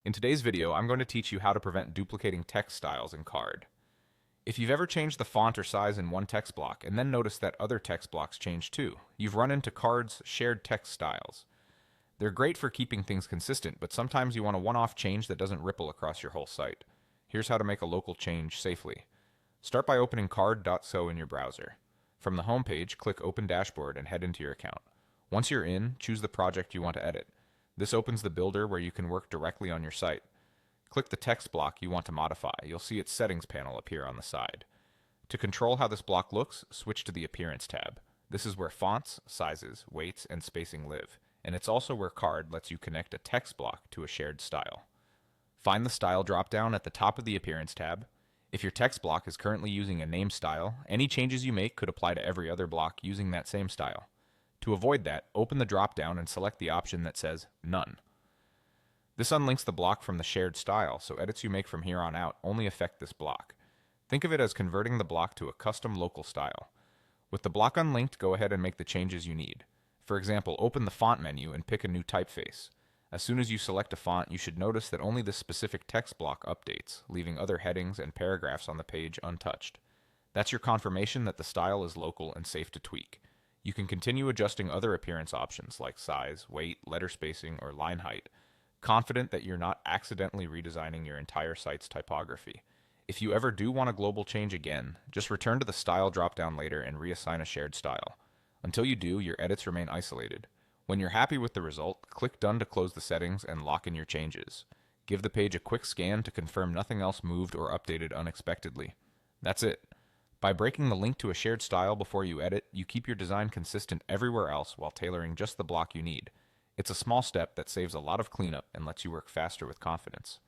In today's video, I'm going to teach you how to prevent duplicating text styles in Card. If you've ever changed the font or size in one text block and then noticed that other text blocks change too, you've run into Card's shared text styles. They're great for keeping things consistent, but sometimes you want a one-off change that doesn't ripple across your whole site. Here's how to make a local change safely. Start by opening card.so in your browser. From the home page, click Open Dashboard and head into your account. Once you're in, choose the project you want to edit. This opens the builder where you can work directly on your site. Click the text block you want to modify. You'll see its settings panel appear on the side. To control how this block looks, switch to the Appearance tab. This is where fonts, sizes, weights, and spacing live, and it's also where Card lets you connect a text block to a shared style. Find the Style dropdown at the top of the Appearance tab. If your text block is currently using a name style, any changes you make could apply to every other block using that same style. To avoid that, open the dropdown and select the option that says None. This unlinks the block from the shared style, so edits you make from here on out only affect this block. Think of it as converting the block to a custom local style. With the block unlinked, go ahead and make the changes you need. For example, open the font menu and pick a new typeface. As soon as you select a font, you should notice that only this specific text block updates, leaving other headings and paragraphs on the page untouched. That's your confirmation that the style is local and safe to tweak. You can continue adjusting other appearance options like size, weight, letter spacing, or line height, confident that you're not accidentally redesigning your entire site's typography. If you ever do want a global change again, just return to the Style dropdown later and reassign a shared style. Until you do, your edits remain isolated. When you're happy with the result, click Done to close the settings and lock in your changes. Give the page a quick scan to confirm nothing else moved or updated unexpectedly. That's it. By breaking the link to a shared style before you edit, you keep your design consistent everywhere else while tailoring just the block you need. It's a small step that saves a lot of cleanup and lets you work faster with confidence.